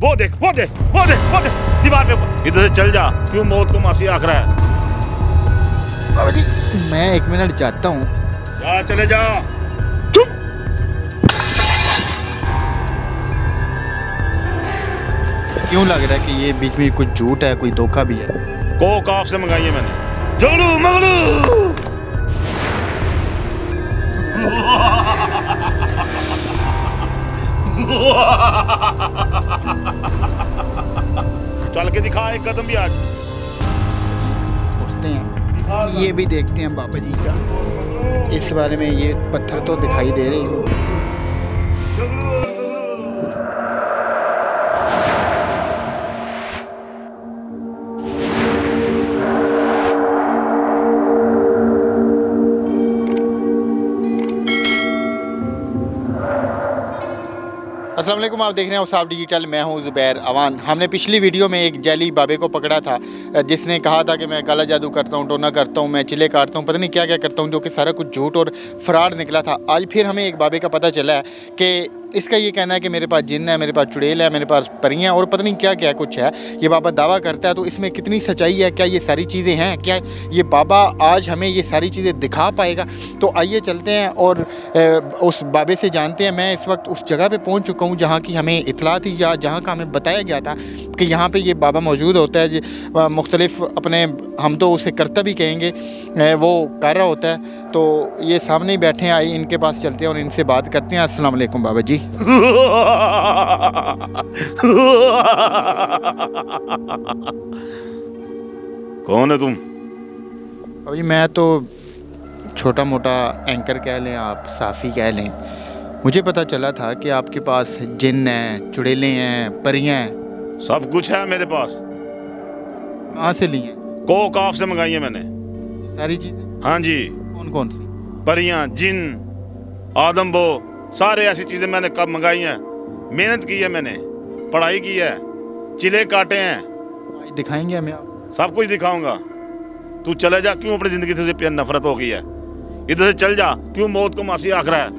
वो देख वो देख वो देख वो देख दीवार पे। इधर से चल जा, क्यों मौत को मासी आंक रहा है? बाबा जी मैं 1 मिनट जाता हूँ। जा, चले जा। चुप। क्यों लग रहा है कि ये बीच में कुछ झूठ है, कोई धोखा भी है? को काफ से मंगाई है मैंने। जोड़ू मगलू। चल के दिखा एक कदम भी आज। उठते हैं, ये भी देखते हैं बाबा जी का। इस बारे में ये पत्थर तो दिखाई दे रहे हैं। अस्सलाम वालेकुम, आप देख रहे हैं औसाफ डिजिटल। मैं हूं ज़ुबैर अवान। हमने पिछली वीडियो में एक जैली बाबे को पकड़ा था जिसने कहा था कि मैं काला जादू करता हूं, टोना करता हूं, मैं चिले काटता हूं, पता नहीं क्या क्या करता हूं, जो कि सारा कुछ झूठ और फ्रॉड निकला था। आज फिर हमें एक बाबे का पता चला है कि इसका ये कहना है कि मेरे पास जिन्न है, मेरे पास चुड़ैल है, मेरे पास परियां और पता नहीं क्या क्या कुछ है। ये बाबा दावा करता है, तो इसमें कितनी सच्चाई है? क्या ये सारी चीज़ें हैं? क्या ये बाबा आज हमें ये सारी चीज़ें दिखा पाएगा? तो आइए चलते हैं और उस बाबे से जानते हैं। मैं इस वक्त उस जगह पे पहुंच चुका हूं जहां की हमें इतला थी, या जहां का हमें बताया गया था कि यहाँ पे ये बाबा मौजूद होता है। मुख्तलिफ अपने, हम तो उसे करता भी कहेंगे, वो कर रहा होता है। तो ये सामने ही बैठे हैं, आइए इनके पास चलते हैं और इनसे बात करते हैं। अस्सलाम वालेकुम बाबा जी। कौन है तुम? बाबा जी मैं तो छोटा मोटा एंकर कह लें, आप साफ़ी कह लें। मुझे पता चला था कि आपके पास जिन्न हैं, चुड़ैलें हैं, परियां हैं। सब कुछ है मेरे पास। कहाँ से ली हैं? को काफ से मंगाई है मैंने सारी चीज़ें। हाँ जी। कौन कौन सी? परियां, जिन, आदम्बो, सारे ऐसी चीजें मैंने कब मंगाई हैं। मेहनत की है मैंने, पढ़ाई की है, चिले काटे हैं। दिखाएंगे हमें आप? सब कुछ दिखाऊंगा। तू चले जा, क्यों अपनी जिंदगी से तुझे नफरत हो गई है? इधर से चल जा, क्यों मौत को मासी आंक रहा है?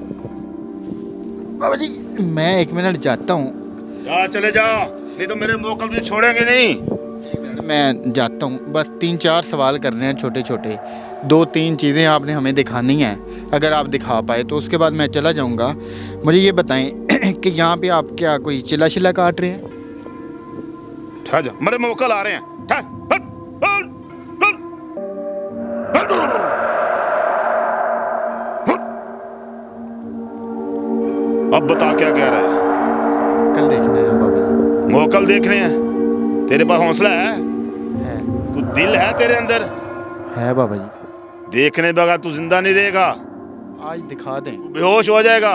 बाबा जी मैं 1 मिनट जाता हूँ। जा, चले जा, नहीं तो मेरे मोकल तुझे छोड़ेंगे नहीं। मैं जाता हूँ, बस 3-4 सवाल करने हैं छोटे छोटे। 2-3 चीज़ें आपने हमें दिखानी हैं। अगर आप दिखा पाए तो उसके बाद मैं चला जाऊँगा। मुझे ये बताएं कि यहाँ पे आप क्या कोई चिला शिला काट रहे हैं? ठहर जा, मेरे मोकल आ रहे हैं। अब बता क्या कह रहा है? कल देखना है बाबा जी। मोकल देखने हैं? तेरे पास हौसला है? तू दिल है तेरे अंदर? है बाबा जी। देखने बगैर तू जिंदा नहीं रहेगा। आज दिखा दें। तू बेहोश हो जाएगा।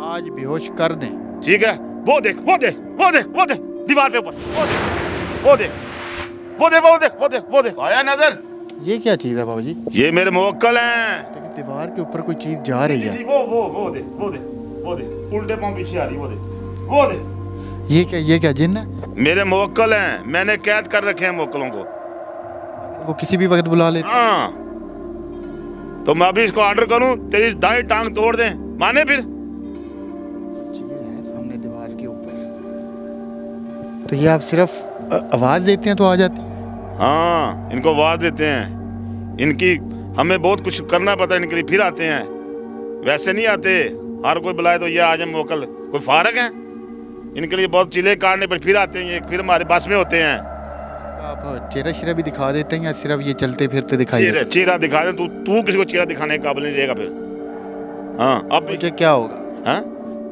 आज बेहोश कर दें। ठीक है, वो देख वो देख वो देख वो देख दीवार पे ऊपर, वो देख वो देख वो देख वो देख वो देख वो देख। आया नजर? ये क्या चीज़ है बाबा जी? ये मेरे मोक्कल हैं। लेकिन दीवार के ऊपर कोई चीज़ जा रही है। वो देख वो देख वो देख, उल्टे पांव पीछे आ रही, वो देख वो देख। ये क्या जिन्न है? मेरे मोक्कल हैं, मैंने कैद कर रखे हैं मोक्कलों को। वो किसी भी वक्त बुला लेते। हाँ, तो मैं अभी इसको ऑर्डर करूं, तेरी दाएं टांग तोड़ दें, माने? फिर चीज़ है सामने दीवार के ऊपर, तो ये आप सिर्फ आवाज़ देते हैं तो आ जाती है? हाँ, इनको आवाज देते हैं। इनकी हमें बहुत कुछ करना पता है इनके लिए, फिर आते हैं। वैसे नहीं आते, हर कोई बुलाए तो ये आ जाए मोकल, कोई फारक है? इनके लिए बहुत चिले काटने पर फिर आते हैं ये, फिर हमारे पास में होते हैं। आप चेहरा शेरा भी दिखा देते हैं या सिर्फ ये चलते फिरते दिखाई? चेहरा दिखा दे। तू किसी को चेहरा दिखाने के काबिल नहीं रहेगा फिर। हाँ, अब मुझे क्या होगा? हाँ,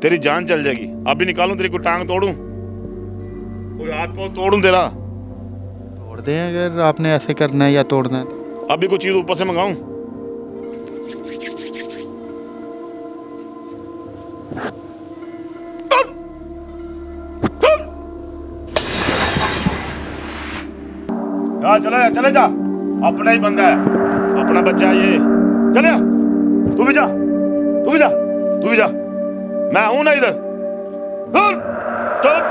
तेरी जान चल जाएगी। अभी निकालूं तेरी, कोई टांग तोड़ूं, कोई हाथ पांव तोड़ूं तेरा? तोड़ दें अगर आपने ऐसे करना है या तोड़ना है तो। अभी कोई चीज ऊपर से मंगाऊं? चले जा, अपना ही बंदा है, अपना बच्चा है ये। चले जा, तू भी जा, तू भी जा, तू भी जा। मैं हूं ना इधर। चल,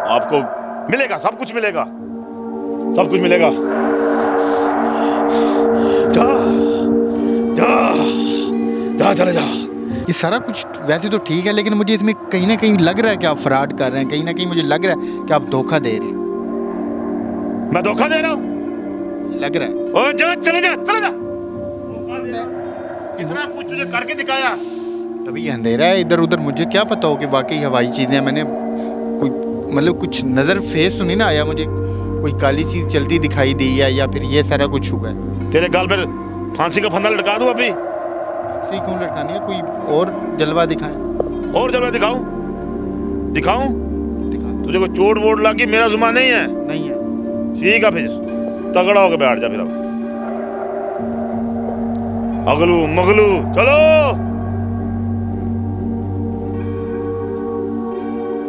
आपको मिलेगा, सब कुछ मिलेगा, सब कुछ मिलेगा। जा जा जा, चले जा, ये सारा कुछ वैसे तो ठीक है, लेकिन मुझे इसमें कहीं ना कहीं लग रहा है कि आप फ्रॉड कर रहे हैं, कहीं ना कहीं मुझे लग रहा है कि आप धोखा दे रहे हैं। मैं धोखा दे रहा हूँ? लग रहा है। ओ जा, चले जा, चले जा। धोखा दे रहा हूँ? कितना कुछ तुझे करके दिखाया। अभी अंधेरा है इधर उधर, मुझे क्या पता हो कि वाकई हवाई चीज़ें, मैंने कोई मतलब कुछ नज़र फेस तो नहीं ना आया मुझे, कोई काली चीज़ चलती दिखाई दी है या फिर ये सारा कुछ हुआ है। तेरे गाल पर फांसी का फंदा लटका दूँ अभी? फांसी क्यों लटकानी है, कोई और जलवा दिखाएं। और जलवा दिखाऊं? दिखाऊं? दिखा। तुझे कोई चोट वोट लगी? मेरा जुमा नहीं है। नहीं है। ठीक है, फिर तगड़ा होकर बैठ जा। फिर अब अगलू मगलू चलो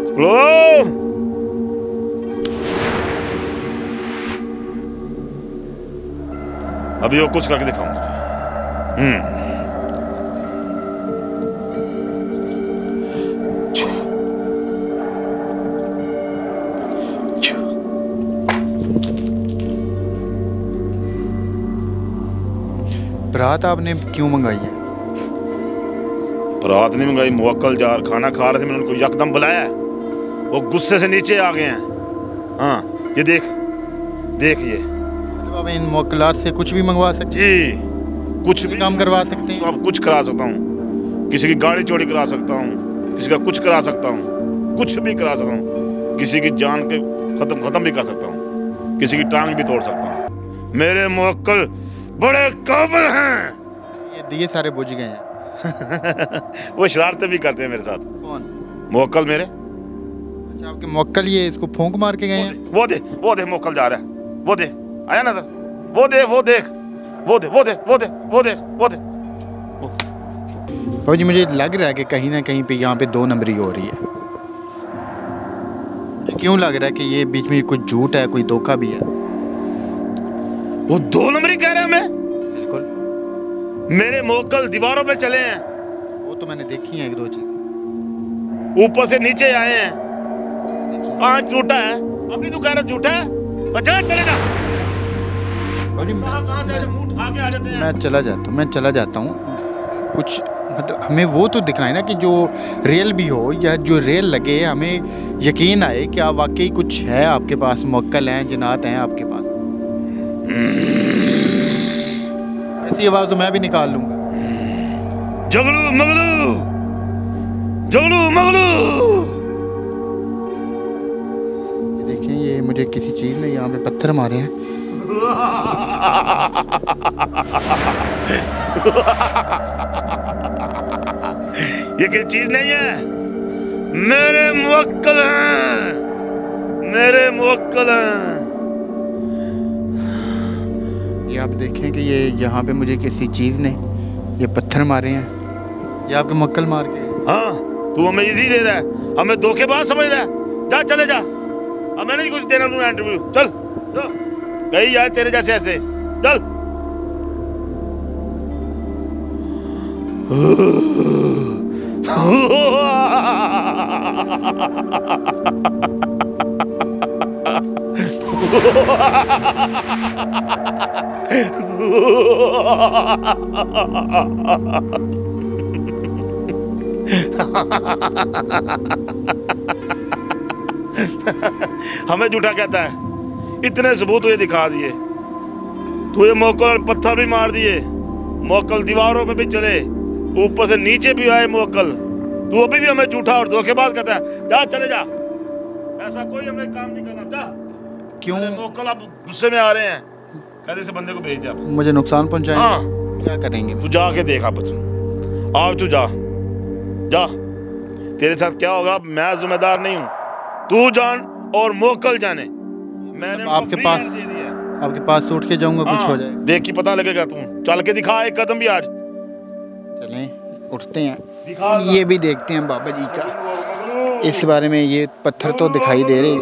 चलो। अभी वो कुछ करके दिखाऊं तुझे। रात आपने क्यों मंगाई है? रात नहीं मंगाई, मुवक्कल जार खाना खा रहे थे, मैंने उनको यकदम बुलाया, वो गुस्से से नीचे आ गए हैं। हाँ ये देख देख, ये आप इन मुवक्किलात से कुछ भी मंगवा सकते हैं? जी, कुछ भी काम करवा सकते हैं? सब कुछ करा सकता हूँ। किसी की गाड़ी चोरी करा सकता हूँ, किसी का कुछ करा सकता हूँ, कुछ भी करा सकता हूँ। किसी की जान के खत्म भी कर सकता हूँ, किसी की टांग भी तोड़ सकता हूँ। मेरे मुवक्किल बड़े काबिल हैं। ये सारे बुझ गए हैं। वो शरारतें भी करते हैं मेरे साथ। कौन? मुवक्किल मेरे। अच्छा, आपके मुवक्किल ये इसको फूंक मार के गए हैं? वो दे मुवक्किल जा रहा है, वो दे आया ना सर, वो देख बाबू जी मुझे लग रहा है कि कहीं ना कहीं पे यहाँ पे 2 नंबरी हो रही है। क्यों लग रहा है कि ये बीच में कुछ झूठ है, कोई धोखा भी है? वो 2 नंबरी कह रहे हैं हमें? बिल्कुल। मेरे मुवक्किल दीवारों पे चले हैं। वो तो मैंने देखी है 1-2 चीज। ऊपर से नीचे आए हैं। कहाँ झूठा है? अपनी तू कह रहा झूठा है? चले जा। कहाँ से मुंह उठा के आ जाते हैं? मैं चला जाता हूँ। कुछ मतलब हमें वो तो दिखाए ना कि जो रियल भी हो या जो रियल लगे, हमें यकीन आए कि आप वाकई कुछ है आपके पास, मुवक्किल हैं, जिन्नात हैं आपके पास। ऐसी आवाज़ तो मैं भी निकाल लूँगा। जगलू मगलू, जगलू मगलू। देखिए ये मुझे किसी चीज़ ने यहाँ पे पत्थर मारे हैं। ये किसी चीज नहीं है, मेरे मुवक्किल हैं, मेरे मुवक्किल हैं। ये आप देखें कि ये यहाँ पे मुझे किसी चीज़ ने ये पत्थर मारे हैं। ये आपके मुवक्किल मार के? हाँ, तू हमें इजी दे रहा है, हमें धोखेबाज समझ रहा है। जा चले जा, अब मैंने कुछ देना तू इंटरव्यू। चल कहीं जाए तेरे जैसे ऐसे। चल हमें झूठा कहता है। इतने सबूत तुझे दिखा दिए, तुझे मुवक्किल पत्थर भी मार दिए, मुवक्किल दीवारों पे भी चले, ऊपर से नीचे भी आए मुवक्किल, तू अभी भी हमें झूठा और धोखेबाज कहता है। जा चले जा, ऐसा कोई हमने काम नहीं करना। जा। क्यों? मुवक्किल अब गुस्से में आ रहे हैं, कहते से बंदे को भेज दे। आप मुझे नुकसान पहुंचाएंगे? हाँ, क्या करेंगे? तू जाके देखा बच्चों, अब तू जा जा, तेरे साथ क्या होगा मैं जिम्मेदार नहीं हूँ, तू जान और मुवक्किल जाने। मैंने आपके पास उठ के जाऊंगा, कुछ हो जाएगा? देख के पता लगेगा, तू चल के दिखा एक कदम भी आज। चलें उठते हैं, ये भी देखते हैं बाबा जी का। इस बारे में ये पत्थर तो दिखाई दे रहे हैं।